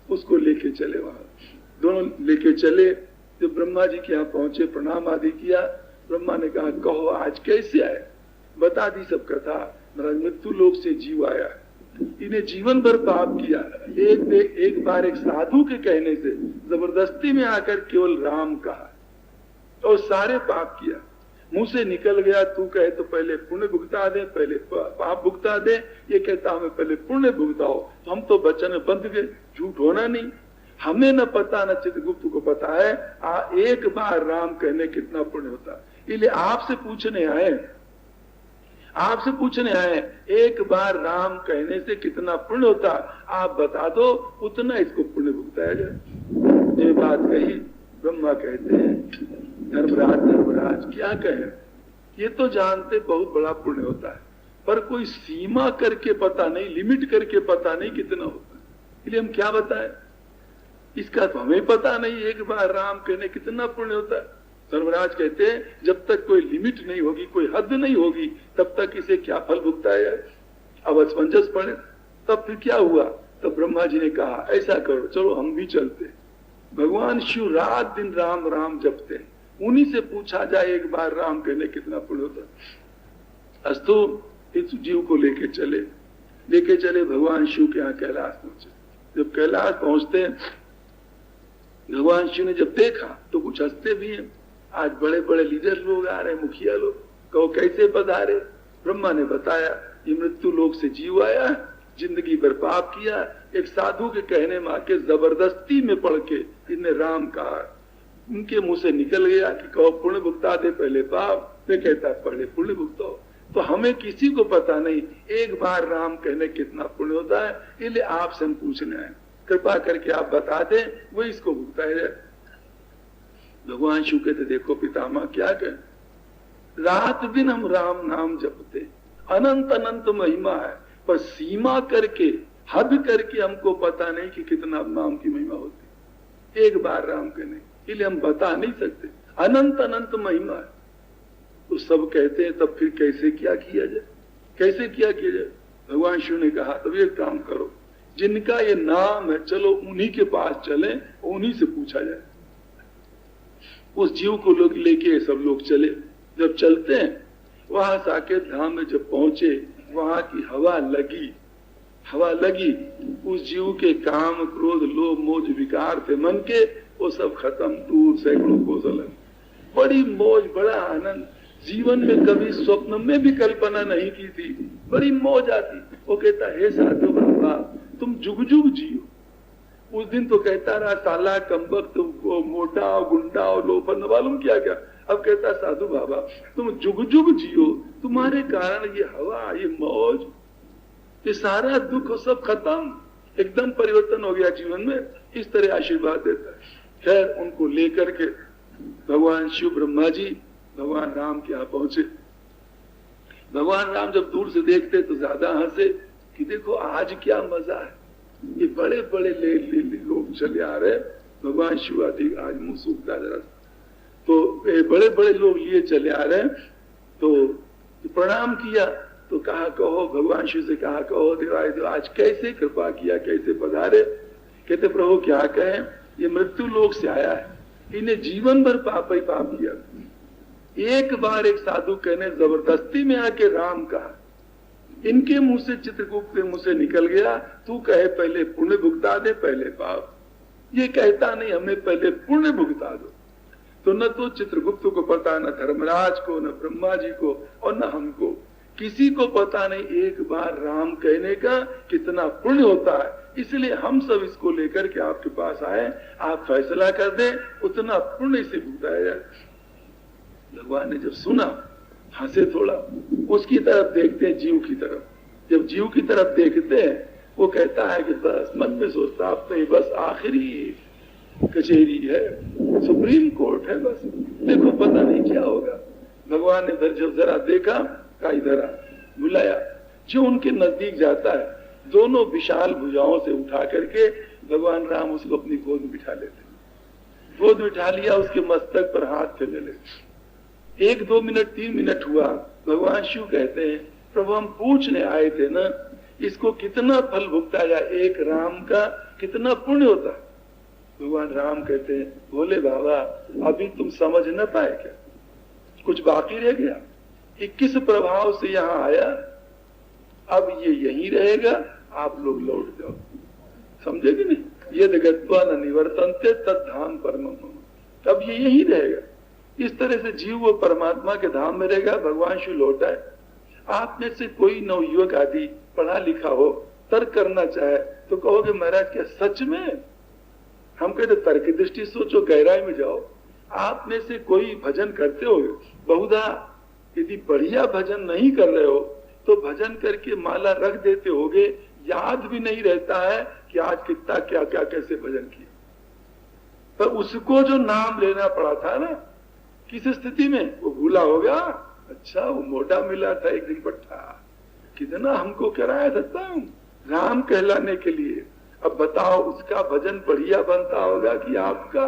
उसको लेके चले, वहां दोनों लेके चले। जब ब्रह्मा जी के यहाँ पहुंचे, प्रणाम आदि किया, ब्रह्मा ने कहा कहो आज कैसे आए? बता दी सब कथा। मृत्यु लोक से जीव आया, इन्हें जीवन भर पाप किया, एक बार एक साधु के कहने से जबरदस्ती में आकर केवल राम कहा और सारे पाप किया, मुंह से निकल गया तू कहे तो पहले पुण्य भुगता दे, पहले पाप भुगता दे, ये कहता हमें पहले पुण्य भुगताओ। तो हम तो वचन बंध गए, झूठ होना नहीं। हमें न पता न चित्रगुप्त को पता है एक बार राम कहने कितना पुण्य होता है। इसलिए आपसे पूछने आए एक बार राम कहने से कितना पुण्य होता, आप बता दो, उतना इसको पुण्य भुगताया जाए। ये बात कही, ब्रह्मा कहते हैं धर्मराज क्या कहे, ये तो जानते बहुत बड़ा पुण्य होता है, पर कोई सीमा करके पता नहीं, लिमिट करके पता नहीं कितना होता है, इसलिए हम क्या बताएं? इसका तो हमें पता नहीं एक बार राम कहने कितना पुण्य होता है। धर्मराज कहते हैं जब तक कोई लिमिट नहीं होगी, कोई हद नहीं होगी, तब तक इसे क्या फल भुगताया जाए। अब असमंजस पड़े, तब फिर क्या हुआ? तब ब्रह्मा जी ने कहा ऐसा करो, चलो हम भी चलते। भगवान शिव रात दिन राम राम जपते हैं, उन्हीं से पूछा जाए एक बार राम कहने कितना पुण्य होता है। अस्तु, इस जीव को लेके चले भगवान शिव के यहाँ कैलाश पहुंचे। जब कैलाश पहुंचते भगवान शिव ने जब देखा तो कुछ हंसते भी हैं, आज बड़े बड़े लीडर लोग आ रहे, मुखिया लोग, कहो कैसे पधारे? ब्रह्मा ने बताया ये मृत्यु लोक से जीव आया, जिंदगी भर पाप किया, एक साधु के कहने में आके जबरदस्ती में पड़ के इन्हें राम कहा, उनके मुंह से निकल गया कि कहो पुण्य भुगता दे पहले पाप। तो कहता है पहले पुण्य भुगतो। तो हमें किसी को पता नहीं एक बार राम कहने कितना पुण्य होता है, इसलिए आपसे हम पूछने आए, कृपा करके आप बता दें, वो इसको भुगताया जाए। भगवान शिव कहते देखो पितामह क्या कहें, रात दिन हम राम नाम जपते, अनंत अनंत महिमा है, पर सीमा करके हद करके हमको पता नहीं कि कितना नाम की महिमा होती। एक बार राम कहने के लिए हम बता नहीं सकते, अनंत अनंत महिमा है। तो सब कहते हैं तब फिर कैसे क्या किया जाए, कैसे क्या किया जाए। भगवान शिव ने कहा तब एक काम करो, जिनका ये नाम है चलो उन्हीं के पास चले, उन्हीं से पूछा जाए। उस जीव को लोग लेके सब लोग चले। जब चलते हैं वहां साकेत धाम में जब पहुंचे, वहां की हवा लगी, उस जीव के काम क्रोध लोभ मोह विकार थे मन के, वो सब खत्म, दूर सैकड़ों कोस अलग। बड़ी मौज, बड़ा आनंद, जीवन में कभी स्वप्न में भी कल्पना नहीं की थी, बड़ी मौज आती। वो कहता हे साधु बाबा तुम जुग जुग जियो। उस दिन तो कहता रहा साला कमबख्त मोटा गुंडा और लोफर मालूम क्या क्या, अब कहता साधु बाबा तुम जुग जुग जियो, तुम्हारे कारण ये हवा, ये मौज, ये सारा दुख सब खत्म, एकदम परिवर्तन हो गया जीवन में। इस तरह आशीर्वाद देता है। खैर उनको लेकर के भगवान शिव ब्रह्मा जी भगवान राम के यहाँ पहुंचे। भगवान राम जब दूर से देखते तो ज्यादा हंसे कि देखो आज क्या मजा है, ये बड़े बड़े लोग चले आ रहे, भगवान शिव आदि आज मुंह सूखता जरा, तो बड़े बड़े लोग लिए चले आ रहे हैं। तो प्रणाम किया तो कहा कहो, भगवान शिव से कहा कहो देवाय आज कैसे कृपा किया, कैसे पधारे। कहते प्रभु क्या कहें, ये मृत्यु लोक से आया है, इन्हें जीवन भर पाप ही पाप किया। एक बार एक साधु कहने जबरदस्ती में आके राम कहा, इनके मुंह से चित्रगुप्त के मुंह से निकल गया, तू कहे पहले पुण्य भुगता दे पहले पाप। ये कहता नहीं हमें पहले पुण्य भुगता दो। तो न तो चित्रगुप्त को पता, न धर्मराज को, न ब्रह्मा जी को और न हमको, किसी को पता नहीं एक बार राम कहने का कितना पुण्य होता है। इसलिए हम सब इसको लेकर के आपके पास आए, आप फैसला कर दें उतना पुण्य से भुगताया जाए। भगवान ने जब सुना हंसे थोड़ा, उसकी तरफ देखते हैं जीव की तरफ। जब जीव की तरफ देखते हैं वो कहता है कि बस मन में सोचता अब तो बस आखिरी कचहरी है, सुप्रीम कोर्ट है, बस देखो पता नहीं क्या होगा। भगवान ने जब जरा देखा का इधर बुलाया, जो उनके नजदीक जाता है दोनों विशाल भुजाओं से उठा करके भगवान राम उसको अपनी गोद में बिठा लेते, गोद बिठा लिया, उसके मस्तक पर हाथ फेरने लगे। 1-2 मिनट 3 मिनट हुआ, भगवान शिव कहते हैं प्रभु हम पूछने आए थे ना, इसको कितना फल भुगता जाए, एक राम का कितना पुण्य होता है। भगवान राम कहते हैं बोले बाबा अभी तुम समझ न पाए क्या, कुछ बाकी रह गया। 21 प्रभाव से यहाँ आया, अब ये यहीं रहेगा, आप लोग लौट जाओ, समझे कि नहीं। यदि गत्वा न निवर्तन्ते तद धाम परमम, अब ये यहीं रहेगा। इस तरह से जीव वो परमात्मा के धाम में रहेगा। भगवान शिव लौटा है। आप में से कोई नवयुवक आदि पढ़ा लिखा हो, तर्क करना चाहे तो कहोगे महाराज क्या सच में, हम कहते तर्क की दृष्टि सोचो, गहराई में जाओ। आप में से कोई भजन करते हो, बहुधा यदि बढ़िया भजन नहीं कर रहे हो तो भजन करके माला रख देते होगे, याद भी नहीं रहता है कि आज कितना क्या क्या कैसे भजन किया। पर उसको जो नाम लेना पड़ा था ना, किस स्थिति में वो भूला होगा। अच्छा वो मोटा मिला था एक दिन पट्टा, कितना हमको कराया था राम कहलाने के लिए। अब बताओ उसका भजन बढ़िया बनता होगा कि आपका।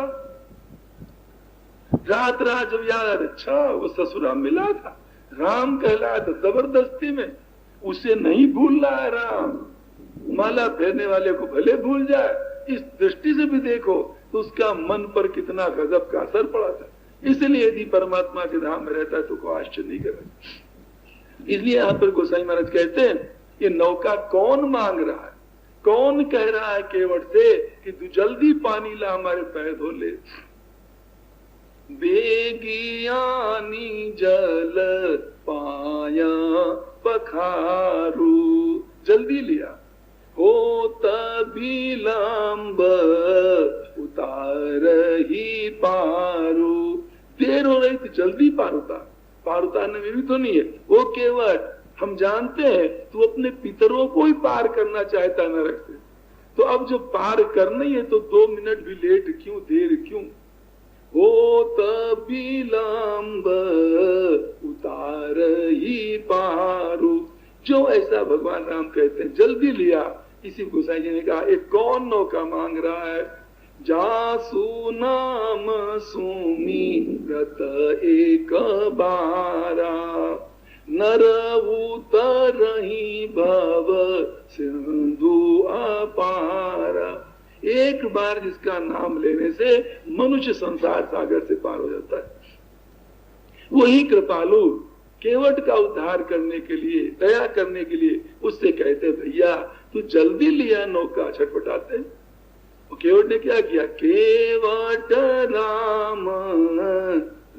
रात रात जब याद, अच्छा वो ससुरा मिला था, राम कहलाया था जबरदस्ती में, उसे नहीं भूल रहा है राम। माला फेरने वाले को भले भूल जाए, इस दृष्टि से भी देखो तो उसका मन पर कितना गजब का असर पड़ा था। इसलिए यदि परमात्मा के धाम में रहता है तो कोई आश्चर्य नहीं करेगा। इसलिए यहाँ पर गोसाई महाराज कहते हैं ये नौका कौन मांग रहा है, कौन कह रहा है केवट से कि तू जल्दी पानी ला हमारे पैर धो ले। बेगियानी जल पाया पखारू, जल्दी लिया हो तभी लंब उतार ही पारू। देर हो रही थी जल्दी पार उतार। पार उतारने में भी तो नहीं है। वो केवट हम जानते हैं तू अपने पितरों को ही पार करना चाहता न रखते, तो अब जब पार करना ही है तो 2 मिनट भी लेट क्यों, देर क्यों? हो विलंब उतार ही पारू, जो ऐसा भगवान राम कहते हैं जल्दी लिया। इसी गोसाई जी ने कहा एक कौन नौका मांग रहा है? जासु नाम सुमिरत एक बारा, नर उतरहि भव सिंधु अपारा। एक बार जिसका नाम लेने से मनुष्य संसार सागर से पार हो जाता है। वही कृपालु केवट का उद्धार करने के लिए, दया करने के लिए उससे कहते भैया तू जल्दी लिया नौका, छटपटाते। तो केवट ने क्या किया? केवट राम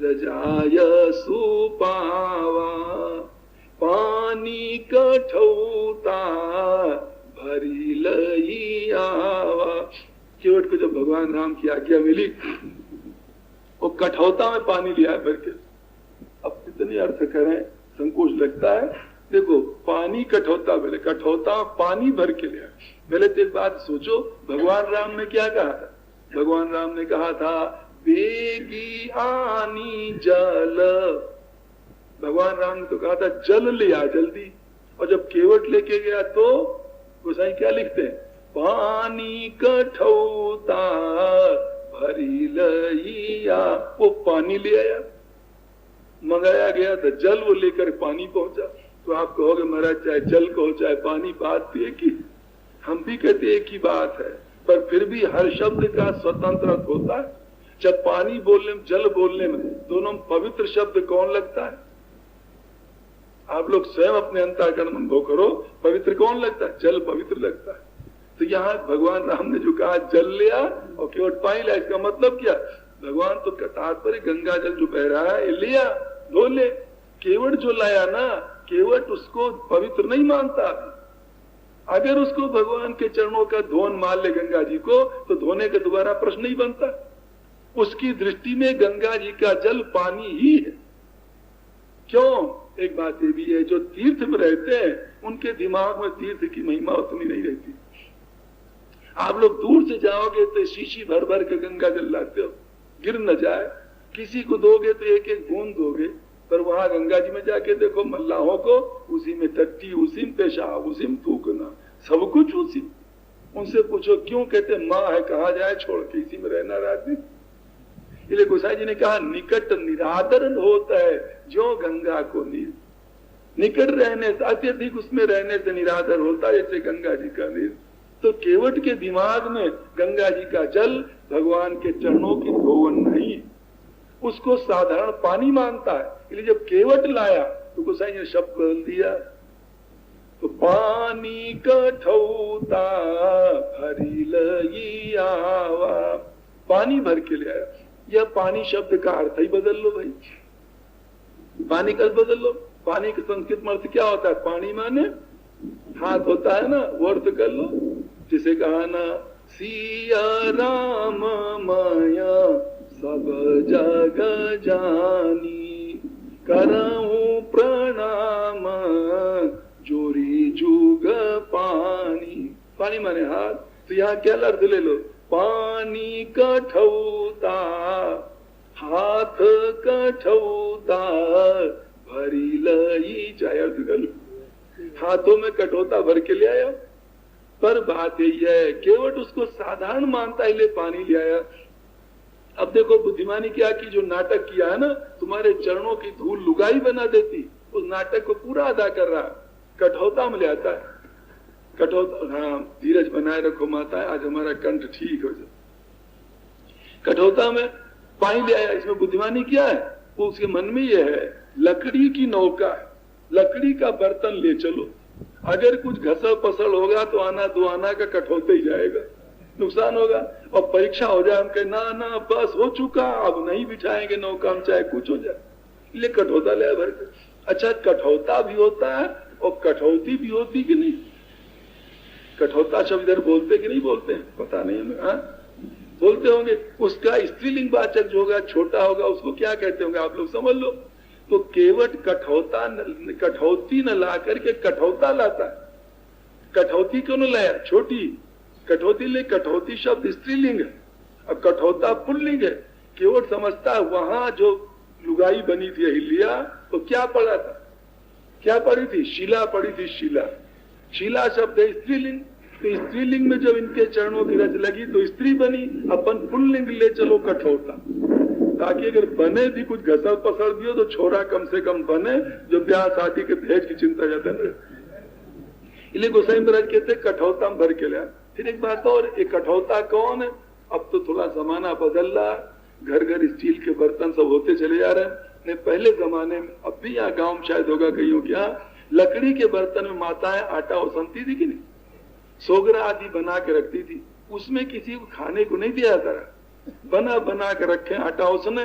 रजाय सुपावा, पानी कठौता भरी लई आवा। केवट को जब भगवान राम की आज्ञा मिली वो कठौता में पानी लिया भर के। अब कितनी अर्थ करें, संकोच लगता है। देखो पानी कठौता, पहले कठौता पानी भर के लिया। पहले तो एक बात सोचो, भगवान राम ने क्या कहा था? भगवान राम ने कहा था बेगी आनी जल। भगवान राम ने तो कहा था जल ले आ जल्दी, और जब केवट लेके गया तो गोसाई क्या लिखते हैं? पानी कठौता भरी लइया। वो पानी ले आया, मंगाया गया था जल, वो लेकर पानी पहुंचा। तो आप कहोगे महाराज चाहे जल कहो चाहे पानी, बात तो एक ही। हम भी कहते एक ही बात है, पर फिर भी हर शब्द का स्वतंत्र अर्थ होता है। जब पानी बोलने में जल बोलने में दोनों पवित्र शब्द कौन लगता है? आप लोग स्वयं अपने अंतःकरण अनुभव करो, पवित्र कौन लगता है? जल पवित्र लगता है। तो यहाँ भगवान राम ने जो कहा जल लिया और केवट पानी लिया, इसका मतलब क्या? भगवान तो तात्पर्य गंगा जल जो बह रहा है लिया, धो ले। केवट जो लाया ना, केवट उसको पवित्र नहीं मानता। अगर उसको भगवान के चरणों का धोन मान ले गंगा जी को, तो धोने का दोबारा प्रश्न नहीं बनता। उसकी दृष्टि में गंगा जी का जल पानी ही है। क्यों? एक बात ये भी है, जो तीर्थ में रहते हैं उनके दिमाग में तीर्थ की महिमा उतनी नहीं रहती। आप लोग दूर से जाओगे तो शीशी भर भर के गंगा जल लाते हो, गिर न जाए। किसी को दोगे तो एक एक बूंद दोगे, पर वहां गंगा जी में जाके देखो मल्लाहों को, उसी में टट्टी, उसी में पेशाब, उसी में थूकना, सब कुछ उसी। उनसे पूछो क्यों? कहते माँ है कहा जाए छोड़ के, इसी में रहना रात दिन। इसलिए गोसाई जी ने कहा निकट निरादर होता है जो गंगा को नीर। निकट रहने से, अत्यधिक उसमें रहने से निरादर होता है जैसे गंगा जी का नीर। तो केवट के दिमाग में गंगा जी का जल भगवान के चरणों की धोवन नहीं, उसको साधारण पानी मानता है। इसलिए जब केवट लाया तो गोसाई ने शब्द बदल दिया, तो पानी कठौता भरी लई आवा, पानी भर के ले आया। यह पानी शब्द का अर्थ ही बदल लो भाई, पानी का बदल लो। पानी के संस्कृत में अर्थ क्या होता है? पानी माने हाथ होता है ना, वो अर्थ कर लो। जिसे कहा ना सिया राम माया सब जग जानी, करऊं प्रणाम जोरी जुग पानी। पानी माने हाथ, तो यहाँ क्या अर्थ ले लो? पानी कठौता, हाथ कठौता भरी लई, चाहे अर्थ कर लो। हाथों में कठौता भर के ले आया। पर बात यही है केवट उसको साधारण मानता है, ले पानी ले आया। अब देखो बुद्धिमानी क्या की, जो नाटक किया है ना, तुम्हारे चरणों की धूल लुगाई बना देती, उस नाटक को पूरा अदा कर रहा। कठौता में ले आता है, कठौता। हाँ धीरज बनाए रखो माता, आज हमारा कंठ ठीक हो जाए। कठौता में पानी ले आया, इसमें बुद्धिमानी क्या है? वो उसके मन में ये है लकड़ी की नौका है, लकड़ी का बर्तन ले चलो, अगर कुछ घसल पसल होगा तो आना दो आना का कठौते ही जाएगा, नुकसान होगा। और परीक्षा हो जाए, हम कहे ना ना बस हो चुका, अब नहीं बिछाएंगे नौका, हम चाहे कुछ हो जाए, इसलिए कठौता ले भर के। अच्छा कठौता भी होता है और कठौती भी होती कि नहीं? कठौता शब्द इधर बोलते कि नहीं बोलते हैं? पता नहीं हमें। हाँ बोलते होंगे। उसका स्त्रीलिंग वाचक जो होगा, छोटा होगा, उसको क्या कहते होंगे आप लोग समझ लो। तो केवट कठौती न ला करके कठौता लाता है। कठौती क्यों न लाया? छोटी कठौती ले, कठौती शब्द स्त्रीलिंग है और कठौता पुल्लिंग है। केवट समझता है वहां जो लुगाई बनी थी अहिल्या, तो क्या पड़ा था? क्या पड़ी थी? शिला पड़ी थी। शिला, शिला शब्द है स्त्रीलिंग। तो स्त्रीलिंग में जब इनके चरणों की रज लगी तो स्त्री बनी। अपन पुल्लिंग ले चलो कठौता, ताकि अगर बने भी कुछ घसर पसर भी हो तो छोरा कम से कम बने, जो ब्याह शादी के दहेज की चिंता करते हैं। इसलिए गोसाई महाराज कहते कठौता भर के लिया। फिर एक बात और, एक कठौता कौन है? अब तो थोड़ा जमाना बदल रहा, घर घर स्टील के बर्तन सब होते चले जा रहे हैं। नहीं, पहले जमाने में, अब भी यहाँ गाँव में शायद होगा कहीं क्या, लकड़ी के बर्तन में माताएं आटा उसनती थी कि नहीं, सोगरा आदि बना के रखती थी। उसमें किसी को खाने को नहीं दिया जाता रहा, बना बना के रखे आटा उसने।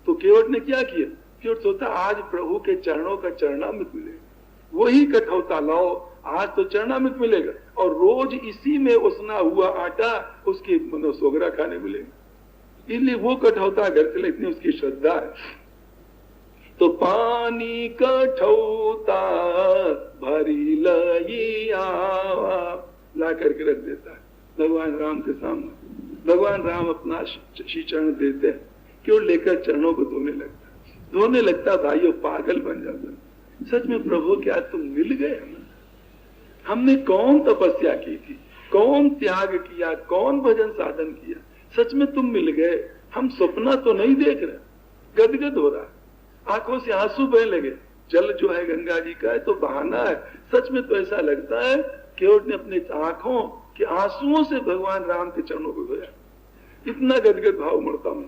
तो केवट ने क्या किया? केवट सोचा आज प्रभु के चरणों का चरणामृत मिलेगा, वही कठौता लाओ, आज तो चरणामृत मिलेगा और रोज इसी में उसना हुआ आटा उसकी सोगरा खाने मिलेगा। इसलिए वो कठौता घर चले, इतनी उसकी श्रद्धा है। तो पानी कठौता भरी लई आवा, ला करके रख देता है भगवान राम के सामने। भगवान राम अपना श्री चरण देते हैं, क्यों लेकर चरणों को धोने लगता भाइयों पागल बन जाता। सच में प्रभु क्या तुम मिल गए हमें? हमने कौन तपस्या की थी, कौन त्याग किया, कौन भजन साधन किया, सच में तुम मिल गए। हम सपना तो नहीं देख रहे, गदगद हो रहा, आंखों से आंसू बहने लगे। जल जो है गंगा जी का है तो बहाना है, सच में तो ऐसा लगता है केवट ने अपने आंखों के आंसुओं से भगवान राम के चरणों को धोया। इतना गदगद भाव मरता हूं,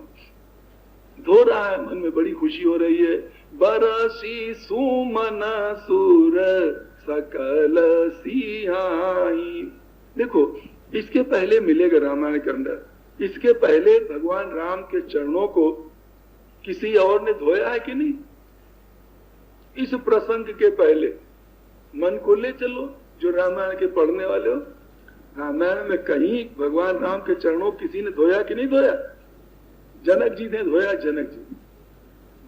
धो रहा है, मन में बड़ी खुशी हो रही है। बरसी सुमन सुर सकल सिहाई। देखो, इसके पहले मिलेगा रामायण के अंदर, इसके पहले भगवान राम के चरणों को किसी और ने धोया है कि नहीं? इस प्रसंग के पहले मन को ले चलो, जो रामायण के पढ़ने वाले हो, रामायण में कहीं भगवान राम के चरणों किसी ने धोया कि नहीं धोया? जनक जी ने धोया, जनक जी।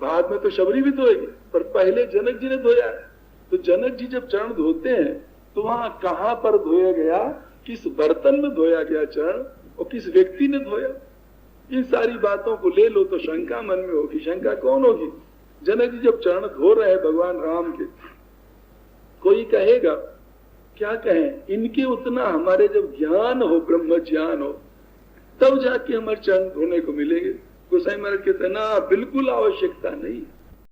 बाद में तो शबरी भी धोएगी, पर पहले जनक जी ने धोया। तो जनक जी जब चरण धोते हैं तो वहां कहां पर धोया गया, किस बर्तन में धोया गया चरण और किस व्यक्ति ने धोया, इन सारी बातों को ले लो तो शंका मन में होगी। शंका कौन होगी? जनक जी जब चरण धो रहे हैं भगवान राम के, कोई कहेगा, क्या कहें, इनके उतना हमारे जब ज्ञान हो, ब्रह्म ज्ञान हो, तब जाके हमारे चरण धोने को मिलेंगे। गोसाई महाराज कहते हैं ना, बिल्कुल आवश्यकता नहीं।